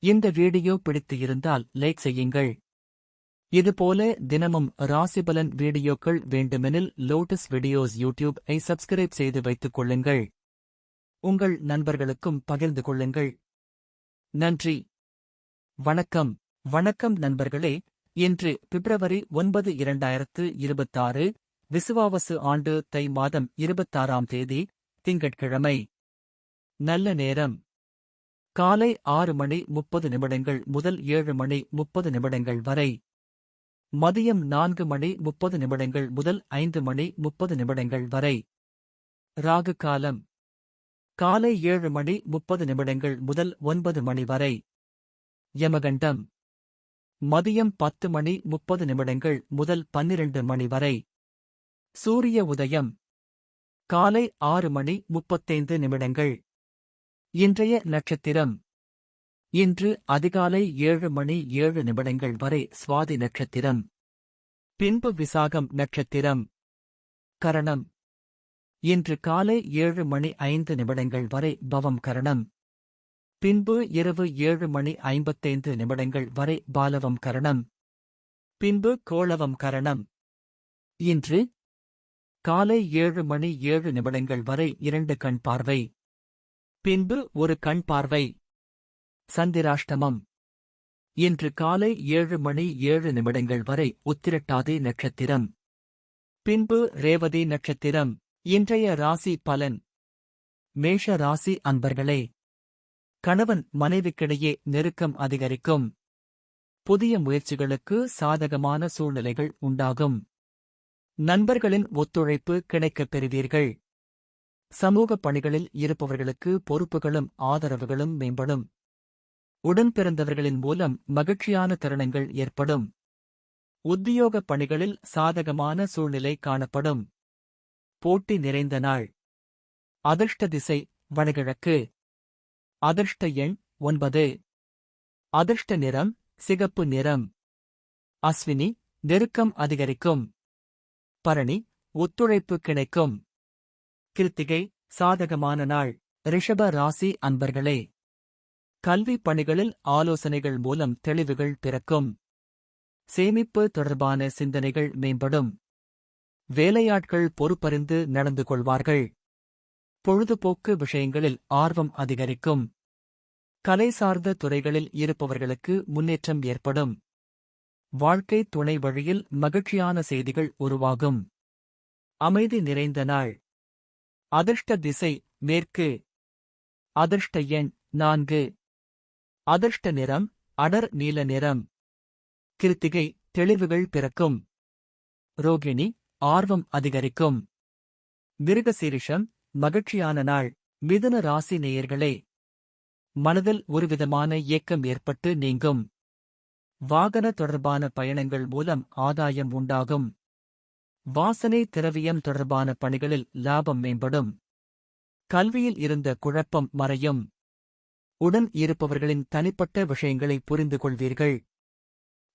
இந்த வீடியோ பிடித்து இருந்தால் லைக் செய்யுங்கள். இதுபோல தினமும் ராசிபலன் வீடியோக்கள் வேண்டுமெனில் லோட்டஸ் வீடியோஸ் யூடியூப்-ஐ சப்ஸ்கிரைப் செய்து வைத்துக் கொள்ளுங்கள். உங்கள் நண்பர்களுக்கும் பகிர்ந்து கொள்ளுங்கள். நன்றி. வணக்கம். வணக்கம் நண்பர்களே. இன்று பிப்ரவரி 9, 2026 விசுவாவசு ஆண்டு தை மாதம் 26ஆம் தேதி திங்கட்கிழமை. நல்ல நேரம் காலை 6:30 முதல் 7:30 வரை. மதியம் 4:30 முதல் 5:30 வரை. ராகு காலம் காலை 7:30 முதல் 9 வரை. யமகண்டம் மதியம் 10:30 முதல் 12 வரை. சூரிய உதயம் காலை 6:35. இன்றைய நட்சத்திரம் இன்று அதிகாலை 7:07 வரை சுவாதி நட்சத்திரம். பின்பு விசாகம் நட்சத்திரம். கரணம் இன்று காலை 7:05 வரை பவம் கரணம். பின்பு இரவு 7:55 வரை பாலவம் கரணம். பின்பு கோளவம் கரணம். இன்று காலை 7:07 வரை 2 கண் பார்வை. பின்பு ஒரு கண் பார்வை. சந்திராஷ்டமம் இன்று காலை 7:07 வரை உத்திரட்டாதி நட்சத்திரம். பின்பு ரேவதி நட்சத்திரம். இன்றைய ராசி பலன். மேஷ ராசி அன்பர்களே, கணவன் மனைவிக்கிடையே நெருக்கம் அதிகரிக்கும். புதிய முயற்சிகளுக்கு சாதகமான சூழ்நிலைகள் உண்டாகும். நண்பர்களின் ஒத்துழைப்பு கிடைக்கப் பெறுவீர்கள். சமூக பணிகளில் இருப்பவர்களுக்கு பொறுப்புகளும் ஆதரவுகளும் மேம்படும். உடன்பிறந்தவர்களின் மூலம் மகிழ்ச்சியான தருணங்கள் ஏற்படும். உத்தியோக பணிகளில் சாதகமான சூழ்நிலை காணப்படும். போட்டி நிறைந்த நாள். அதிர்ஷ்ட திசை வடகிழக்கு. அதிர்ஷ்ட எண் 9. அதிர்ஷ்ட நிறம் சிகப்பு நிறம். அஸ்வினி நெருக்கம் அதிகரிக்கும். பரணி ஒத்துழைப்பு கிடைக்கும். கிருத்திகை சாதகமான நாள். ரிஷப ராசி அன்பர்களே, கல்வி பணிகளில் ஆலோசனைகள் மூலம் தெளிவுகள் பிறக்கும். சேமிப்பு தொடர்பான சிந்தனைகள் மேம்படும். வேலையாட்கள் பொறுப்பறிந்து நடந்து கொள்வார்கள். பொழுதுபோக்கு விஷயங்களில் ஆர்வம் அதிகரிக்கும். கலை சார்ந்த துறைகளில் இருப்பவர்களுக்கு முன்னேற்றம் ஏற்படும். வாழ்க்கை துணை வழியில் மகிழ்ச்சியான செய்திகள் உருவாகும். அமைதி நிறைந்த நாள். அதிர்ஷ்ட திசை மேற்கு. அதிர்ஷ்ட எண் 4. அதிர்ஷ்ட நிறம் அடர் நீல நிறம். கிருத்திகை தெளிவுகள் பிறக்கும். ரோகிணி ஆர்வம் அதிகரிக்கும். மிருகசீரிஷம் மகிழ்ச்சியான நாள். மிதுன ராசி நேயர்களே, மனதில் ஒருவிதமான ஏக்கம் ஏற்பட்டு நீங்கும். வாகன தொடர்பான பயணங்கள் மூலம் ஆதாயம் உண்டாகும். வாசனை திரவியம் தொடர்பான பணிகளில் லாபம் மேம்படும். கல்வியில் இருந்த குழப்பம் மறையும். உடன் இருப்பவர்களின் தனிப்பட்ட விஷயங்களை புரிந்து கொள்வீர்கள்.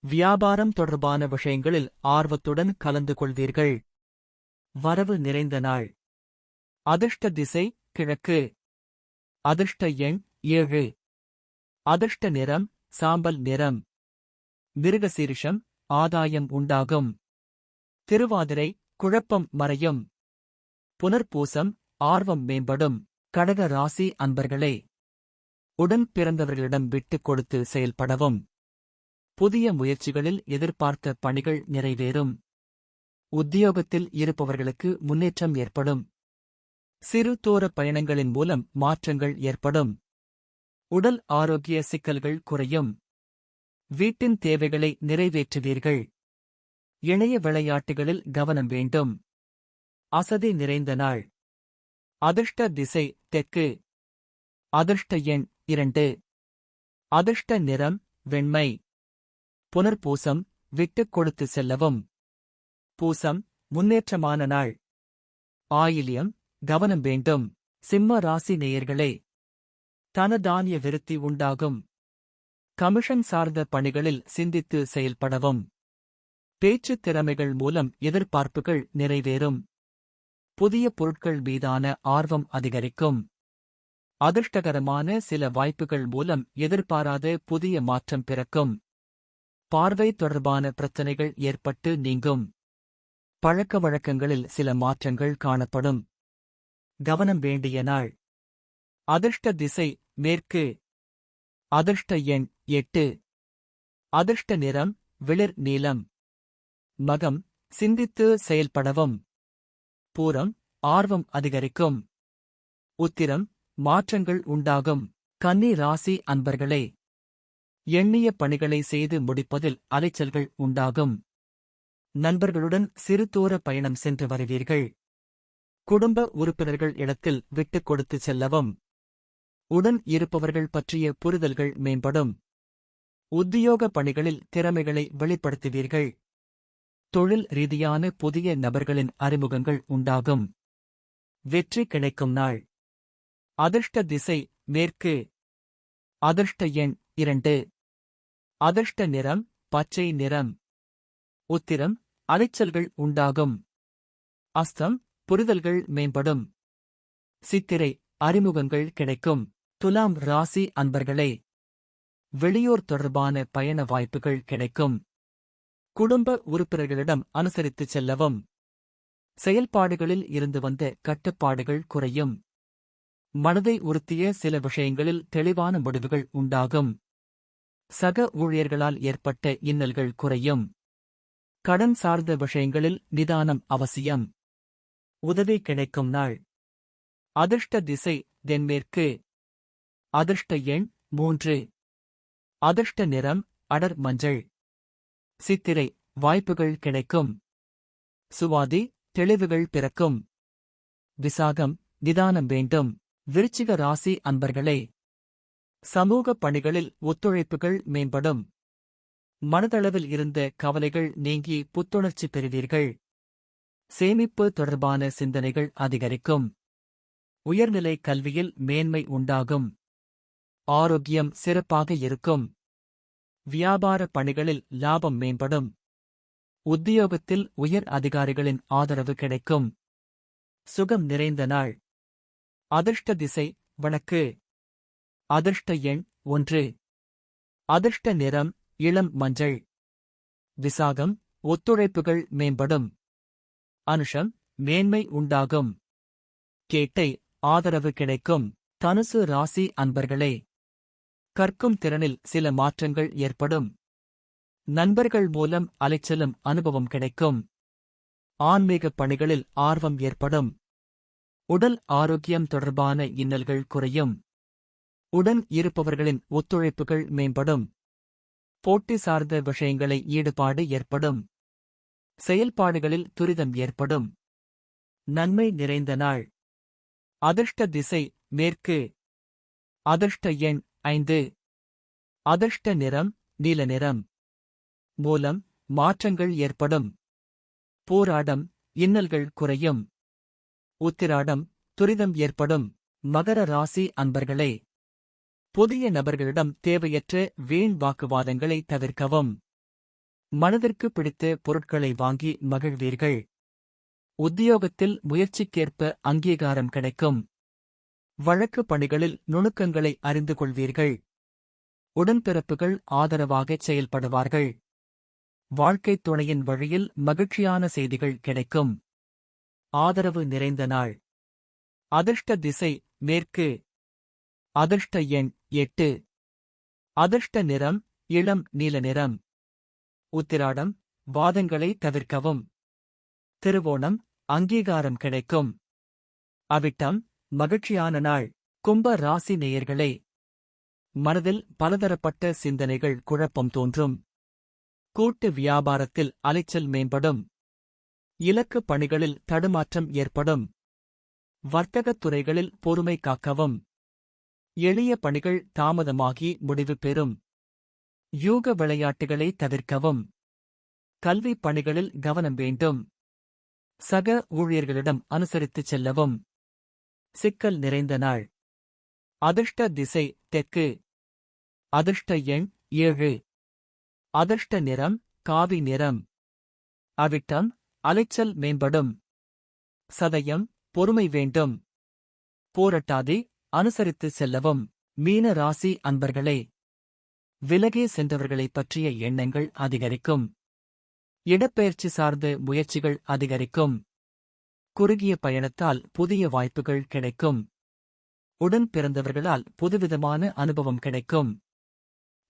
வியாபாரம் தொடர்பான விஷயங்களில் ஆர்வத்துடன் கலந்து கொள்வீர்கள். வரவு நிறைந்த நாள். அதிர்ஷ்ட திசை கிழக்கு. அதிர்ஷ்ட எண் 7. அதிர்ஷ்ட நிறம் சாம்பல் நிறம். மிருகசீரிஷம் ஆதாயம் உண்டாகும். திருவாதிரை குழப்பம் மறையும். புனர்பூசம் ஆர்வம் மேம்படும். கடக ராசி அன்பர்களே, உடன் பிறந்தவர்களிடம் விட்டுக் கொடுத்து செயல்படவும். புதிய முயற்சிகளில் எதிர்பார்த்த பணிகள் நிறைவேறும். உத்தியோகத்தில் இருப்பவர்களுக்கு முன்னேற்றம் ஏற்படும். சிறு தூர பயணங்களின் மூலம் மாற்றங்கள் ஏற்படும். உடல் ஆரோக்கிய சிக்கல்கள் குறையும். வீட்டின் தேவைகளை நிறைவேற்றுவீர்கள். இணைய விளையாட்டுகளில் கவனம் வேண்டும். அசதி நிறைந்த நாள். அதிர்ஷ்ட திசை தெற்கு. அதிர்ஷ்ட எண் 2. அதிர்ஷ்ட நிறம் வெண்மை. புனர்பூசம் விட்டுக் கொடுத்து செல்லவும். பூசம் முன்னேற்றமான நாள். ஆயில்யம் கவனம் வேண்டும். சிம்ம ராசி நேயர்களே, தனதானிய விருத்தி உண்டாகும். கமிஷன் சார்ந்த பணிகளில் சிந்தித்து செயல்படவும். பேச்சுத் திறமைகள் மூலம் எதிர்பார்ப்புகள் நிறைவேறும். புதிய பொருட்கள் மீதான ஆர்வம் அதிகரிக்கும். அதிர்ஷ்டகரமான சில வாய்ப்புகள் மூலம் எதிர்பாராத புதிய மாற்றம் பிறக்கும். பார்வை தொடர்பான பிரச்சனைகள் ஏற்பட்டு நீங்கும். பழக்க வழக்கங்களில் சில மாற்றங்கள் காணப்படும். கவனம் வேண்டிய நாள். அதிர்ஷ்ட திசை மேற்கு. அதிர்ஷ்ட எண் 8. அதிர்ஷ்ட நிறம் வெளிர் நீலம். மகம் சிந்தித்து செயல்படவும். பூரம் ஆர்வம் அதிகரிக்கும். உத்திரம் மாற்றங்கள் உண்டாகும். கன்னி ராசி அன்பர்களே, எண்ணிய பணிகளை செய்து முடிப்பதில் அலைச்சல்கள் உண்டாகும். நண்பர்களுடன் சிறு தூர பயணம் சென்று வருவீர்கள். குடும்ப உறுப்பினர்கள் இடத்தில் விட்டுக் கொடுத்து செல்லவும். உடன் இருப்பவர்கள் பற்றிய புரிதல்கள் மேம்படும். உத்தியோக பணிகளில் திறமைகளை வெளிப்படுத்துவீர்கள். தொழில் ரீதியான புதிய நபர்களின் அறிமுகங்கள் உண்டாகும். வெற்றி கிடைக்கும் நாள். அதிர்ஷ்ட திசை மேற்கு. அதிர்ஷ்ட எண் 2. அதிர்ஷ்ட நிறம் பச்சை நிறம். உத்திரம் அலைச்சல்கள் உண்டாகும். அஸ்தம் புரிதல்கள் மேம்படும். சித்திரை அறிமுகங்கள் கிடைக்கும். துலாம் ராசி அன்பர்களே, வெளியூர் தொடர்பான பயண வாய்ப்புகள் கிடைக்கும். குடும்ப உறுப்பினர்களிடம் அனுசரித்துச் செல்லவும். செயல்பாடுகளில் இருந்து வந்த கட்டுப்பாடுகள் குறையும். மனதை உறுத்திய சில விஷயங்களில் தெளிவான முடிவுகள் உண்டாகும். சக ஊழியர்களால் ஏற்பட்ட இன்னல்கள் குறையும். கடன் சார்ந்த விஷயங்களில் நிதானம் அவசியம். உதவி கிடைக்கும் நாள். அதிர்ஷ்ட திசை தென்மேற்கு. அதிர்ஷ்ட எண் 3. அதிர்ஷ்ட நிறம் அடர் மஞ்சள். சித்திரை வாய்ப்புகள் கிடைக்கும். சுவாதி தெளிவுகள் பிறக்கும். விசாகம் நிதானம் வேண்டும். விருச்சிக ராசி அன்பர்களே, சமூக பணிகளில் ஒத்துழைப்புகள் மேம்படும். மனதளவில் இருந்த கவலைகள் நீங்கி புத்துணர்ச்சி பெறுவீர்கள். சேமிப்பு தொடர்பான சிந்தனைகள் அதிகரிக்கும். உயர்நிலை கல்வியில் மேன்மை உண்டாகும். ஆரோக்கியம் சிறப்பாக இருக்கும். வியாபார பணிகளில் லாபம் மேம்படும். உத்தியோகத்தில் உயர் அதிகாரிகளின் ஆதரவு கிடைக்கும். சுகம் நிறைந்த நாள். அதிர்ஷ்ட திசை வடக்கு. அதிர்ஷ்ட எண் 1. அதிர்ஷ்ட நிறம் இளம் மஞ்சள். விசாகம் ஒத்துழைப்புகள் மேம்படும். அனுஷம் மேன்மை உண்டாகும். கேட்டை ஆதரவு கிடைக்கும். தனுசு ராசி அன்பர்களே, கற்கும் திறனில் சில மாற்றங்கள் ஏற்படும். நண்பர்கள் மூலம் அலைச்சலும் அனுபவம் கிடைக்கும். ஆன்மீக பணிகளில் ஆர்வம் ஏற்படும். உடல் ஆரோக்கியம் தொடர்பான இன்னல்கள் குறையும். உடன் இருப்பவர்களின் ஒத்துழைப்புகள் மேம்படும். போட்டி சார்ந்த விஷயங்களை ஈடுபாடு ஏற்படும். செயல்பாடுகளில் துரிதம் ஏற்படும். நன்மை நிறைந்த நாள். அதிர்ஷ்ட திசை மேற்கு. அதிர்ஷ்ட எண் 5. அதிர்ஷ்ட நிறம் நீல நிறம். மூலம் மாற்றங்கள் ஏற்படும். போராடம் இன்னல்கள் குறையும். உத்திராடம் துரிதம் ஏற்படும். மகர ராசி அன்பர்களே, புதிய நபர்களிடம் தேவையற்ற வீண் வாக்குவாதங்களை தவிர்க்கவும். மனதிற்கு பிடித்த பொருட்களை வாங்கி மகிழ்வீர்கள். உத்தியோகத்தில் முயற்சிக்கேற்ப அங்கீகாரம் கிடைக்கும். வழக்கு பணிகளில் நுணுக்கங்களை அறிந்து கொள்வீர்கள். உடன்பிறப்புகள் ஆதரவாகச் செயல்படுவார்கள். வாழ்க்கைத் துணையின் வழியில் மகிழ்ச்சியான செய்திகள் கிடைக்கும். ஆதரவு நிறைந்த நாள். அதிர்ஷ்ட திசை மேற்கு. அதிர்ஷ்ட எண் 8. அதிர்ஷ்ட நிறம் இளம் நீல நிறம். உத்திராடம் வாதங்களை தவிர்க்கவும். திருவோணம் அங்கீகாரம் கிடைக்கும். அவிட்டம் மகிழ்ச்சியான நாள். கும்ப ராசி நேயர்களே, மனதில் பலதரப்பட்ட சிந்தனைகள் குழப்பம் தோன்றும். கூட்டு வியாபாரத்தில் அலைச்சல் மேம்படும். இலக்கு பணிகளில் தடுமாற்றம் ஏற்படும். வர்த்தகத் துறைகளில் பொறுமை காக்கவும். எளிய பணிகள் தாமதமாகி முடிவு பெறும். யூக விளையாட்டுகளை தவிர்க்கவும். கல்வி பணிகளில் கவனம் வேண்டும். சக ஊழியர்களிடம் அனுசரித்துச் செல்லவும். சிக்கல் நிறைந்த நாள். அதிர்ஷ்ட திசை தெற்கு. அதிர்ஷ்ட எண் 7. அதிர்ஷ்ட நிறம் காவி நிறம். அவிட்டம் அலைச்சல் மேம்படும். சதயம் பொறுமை வேண்டும். போரட்டாதி அனுசரித்து செல்லவும். மீன ராசி அன்பர்களே, விலகே சென்றவர்களைப் பற்றிய எண்ணங்கள் அதிகரிக்கும். இடப்பெயர்ச்சி சார்ந்த முயற்சிகள் அதிகரிக்கும். குறுகிய பயணத்தால் புதிய வாய்ப்புகள் கிடைக்கும். உடன் பிறந்தவர்களால் புதுவிதமான அனுபவம் கிடைக்கும்.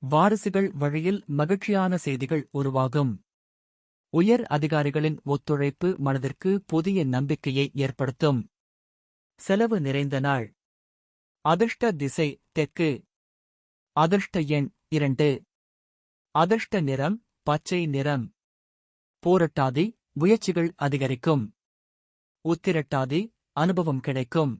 வாரிசுகள் வழியில் மகிழ்ச்சியான செய்திகள் உருவாகும். உயர் அதிகாரிகளின் ஒத்துழைப்பு மனதிற்கு புதிய நம்பிக்கையை ஏற்படுத்தும். செலவு நிறைந்த நாள். அதிர்ஷ்ட திசை தெற்கு. அதிர்ஷ்ட எண் 2. அதிர்ஷ்ட நிறம் பச்சை நிறம். பூரட்டாதி முயற்சிகள் அதிகரிக்கும். உத்திரட்டாதி அனுபவம் கிடைக்கும்.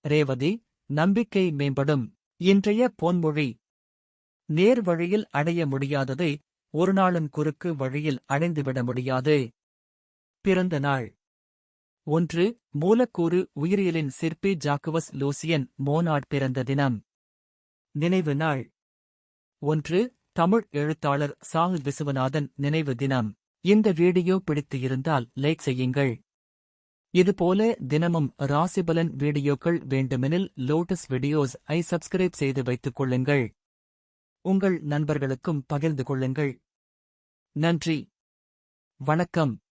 ரேவதி நம்பிக்கை மேம்படும். இன்றைய பொன்மொழி: நேர் வழியில் அடைய முடியாததை ஒருநாளும் குறுக்கு வழியில் அடைந்துவிட முடியாது. பிறந்த நாள். 1. மூலக்கூறு உயிரியலின் சிற்பி ஜாக்குவஸ் லூசியன் மோனாட் பிறந்த தினம். நினைவு நாள். 1. தமிழ் எழுத்தாளர் சா. விசுவநாதன் நினைவு தினம். இந்த வீடியோ பிடித்து இருந்தால் லைக் செய்யுங்கள். இதுபோல தினமும் ராசிபலன் வீடியோக்கள் வேண்டுமெனில் லோட்டஸ் வீடியோஸ் ஐ சப்ஸ்கிரைப் செய்து வைத்துக் கொள்ளுங்கள். உங்கள் நண்பர்களுக்கும் பகிர்ந்து கொள்ளுங்கள். நன்றி. வணக்கம்.